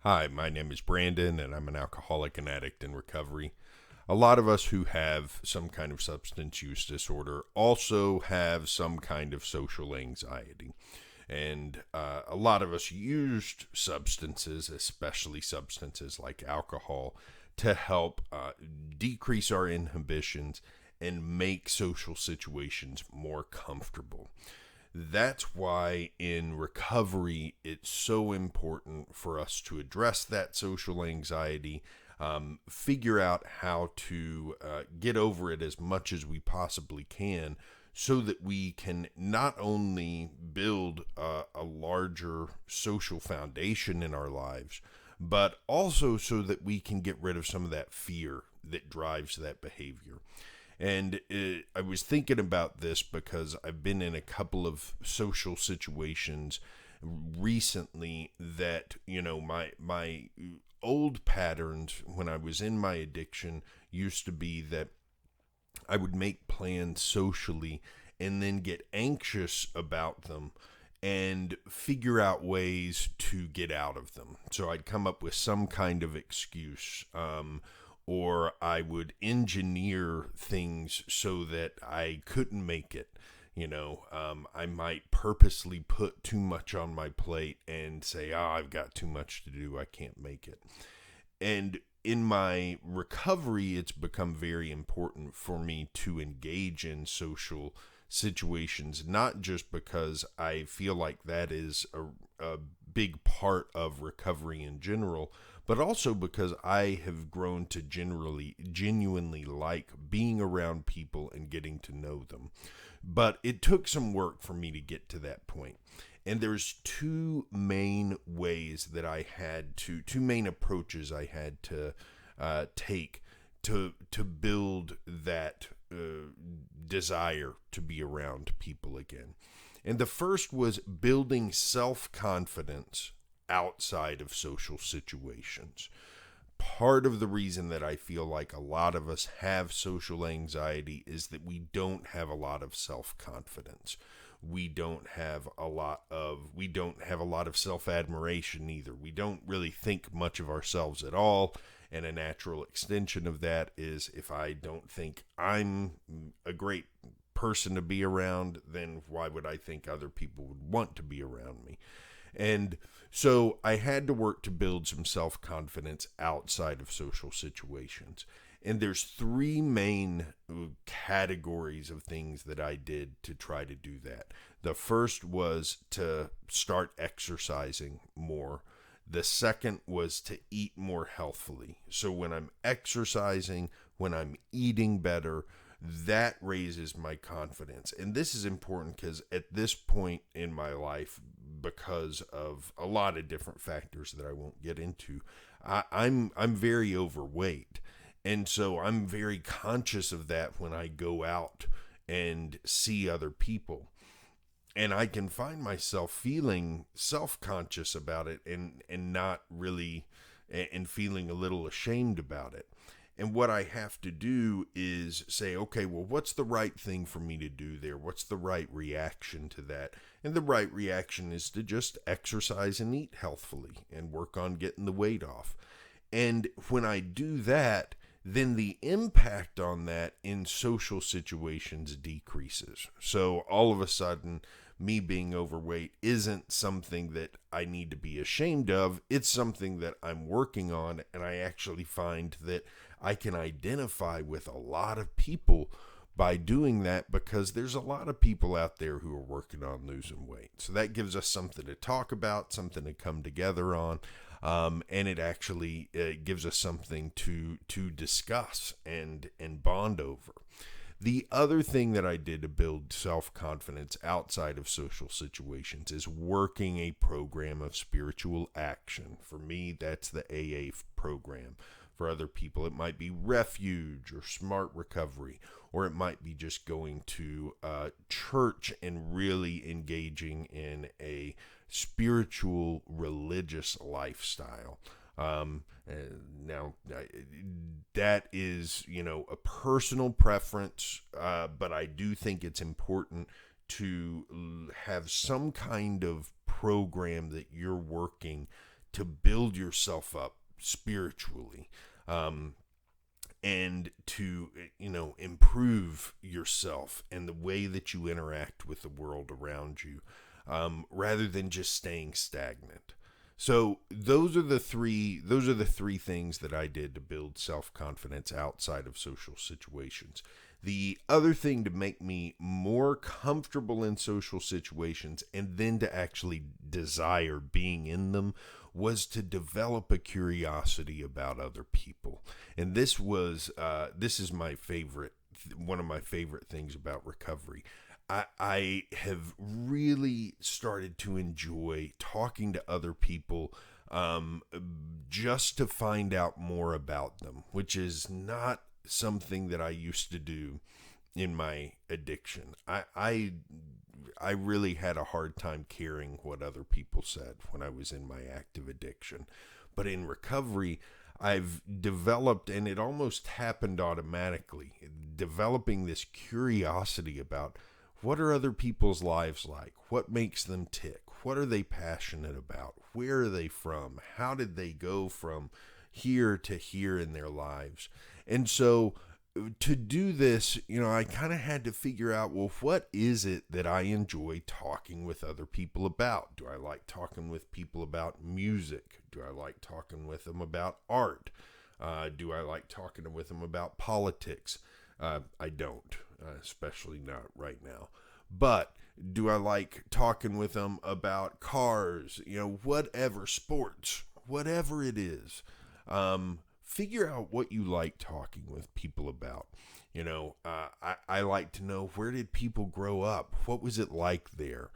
Hi, my name is Brandon, and I'm an alcoholic and addict in recovery. A lot of us who have some kind of substance use disorder also have some kind of social anxiety. And a lot of us used substances, especially substances like alcohol, to help decrease our inhibitions and make social situations more comfortable. That's why in recovery, it's so important for us to address that social anxiety, figure out how to get over it as much as we possibly can, so that we can not only build a larger social foundation in our lives, but also so that we can get rid of some of that fear that drives that behavior. And I was thinking about this because I've been in a couple of social situations recently that, my old patterns when I was in my addiction used to be that I would make plans socially and then get anxious about them and figure out ways to get out of them. So I'd come up with some kind of excuse, or I would engineer things so that I couldn't make it. I might purposely put too much on my plate and say, I've got too much to do, I can't make it. And in my recovery, it's become very important for me to engage in social situations, not just because I feel like that is a big part of recovery in general, but also because I have grown to genuinely like being around people and getting to know them. But it took some work for me to get to that point. And there's two main approaches I had to take to build that desire to be around people again. And the first was building self-confidence outside of social situations. Part of the reason that I feel like a lot of us have social anxiety is that we don't have a lot of self-confidence. We don't have a lot of self-admiration either. We don't really think much of ourselves at all. And a natural extension of that is, if I don't think I'm a great person to be around, then why would I think other people would want to be around me? And so I had to work to build some self-confidence outside of social situations. And there's three main categories of things that I did to try to do that. The first was to start exercising more. The second was to eat more healthfully. So when I'm exercising, when I'm eating better, that raises my confidence. And this is important because at this point in my life, because of a lot of different factors that I won't get into, I'm very overweight. And so I'm very conscious of that when I go out and see other people. And I can find myself feeling self-conscious about it and not really, and feeling a little ashamed about it. And what I have to do is say, okay, well, what's the right thing for me to do there? What's the right reaction to that? And the right reaction is to just exercise and eat healthfully and work on getting the weight off. And when I do that, then the impact on that in social situations decreases. So all of a sudden, me being overweight isn't something that I need to be ashamed of. It's something that I'm working on, and I actually find that I can identify with a lot of people by doing that, because there's a lot of people out there who are working on losing weight. So that gives us something to talk about, something to come together on. And it actually gives us something to discuss and bond over. The other thing that I did to build self-confidence outside of social situations is working a program of spiritual action. For me, that's the AA program. For other people, it might be Refuge or Smart Recovery, or it might be just going to church and really engaging in a spiritual, religious lifestyle. Now, that is, a personal preference, but I do think it's important to have some kind of program that you're working to build yourself up spiritually, and to, improve yourself and the way that you interact with the world around you, rather than just staying stagnant. So those are the three things that I did to build self-confidence outside of social situations. The other thing to make me more comfortable in social situations and then to actually desire being in them was to develop a curiosity about other people. And this is my favorite, one of my favorite things about recovery. I have really started to enjoy talking to other people, just to find out more about them, which is not something that I used to do in my addiction. I really had a hard time caring what other people said when I was in my active addiction. But in recovery, I've developed, and it almost happened automatically, developing this curiosity about what are other people's lives like? What makes them tick? What are they passionate about? Where are they from? How did they go from here to here in their lives? And so to do this, I kind of had to figure out, well, what is it that I enjoy talking with other people about? Do I like talking with people about music? Do I like talking with them about art? Do I like talking with them about politics? I don't, especially not right now. But do I like talking with them about cars, whatever, sports, whatever it is? Figure out what you like talking with people about. I like to know, where did people grow up? What was it like there?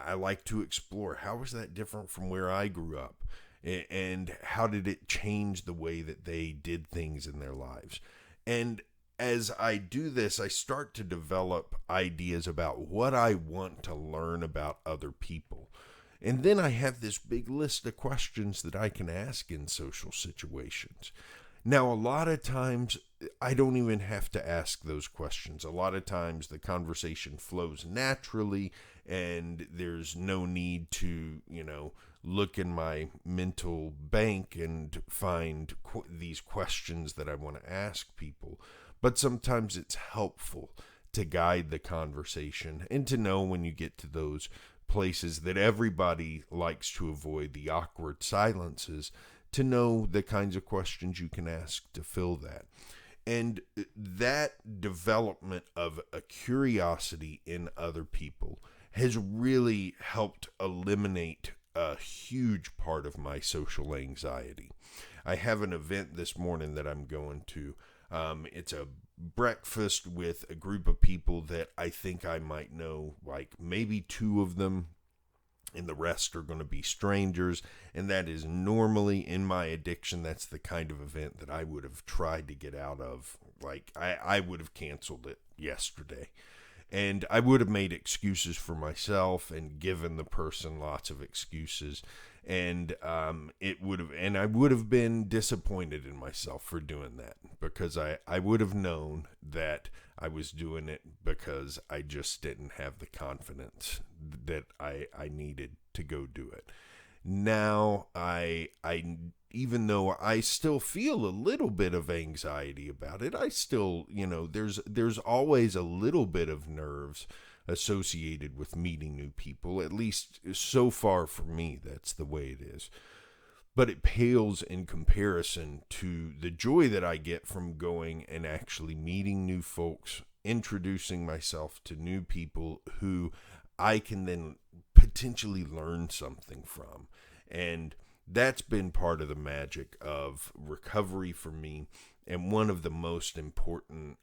I like to explore, how was that different from where I grew up? And how did it change the way that they did things in their lives? And as I do this, I start to develop ideas about what I want to learn about other people. And then I have this big list of questions that I can ask in social situations. Now, a lot of times, I don't even have to ask those questions. A lot of times, the conversation flows naturally, and there's no need to, look in my mental bank and find these questions that I want to ask people. But sometimes it's helpful to guide the conversation and to know when you get to those places that everybody likes to avoid, the awkward silences, to know the kinds of questions you can ask to fill that. And that development of a curiosity in other people has really helped eliminate a huge part of my social anxiety. I have an event this morning that I'm going to. It's a breakfast with a group of people that I think I might know, like maybe two of them, and the rest are going to be strangers. And that is normally, in my addiction, that's the kind of event that I would have tried to get out of. Like, I would have canceled it yesterday. And I would have made excuses for myself and given the person lots of excuses. And I would have been disappointed in myself for doing that, because I would have known that I was doing it because I just didn't have the confidence that I needed to go do it. Now, I even though I still feel a little bit of anxiety about it, I still, there's always a little bit of nerves associated with meeting new people. At least so far for me, that's the way it is. But it pales in comparison to the joy that I get from going and actually meeting new folks, introducing myself to new people who I can then potentially learn something from. And that's been part of the magic of recovery for me, and one of the most important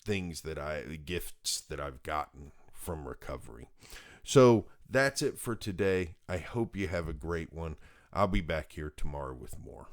gifts that I've gotten from recovery. So that's it for today. I hope you have a great one. I'll be back here tomorrow with more.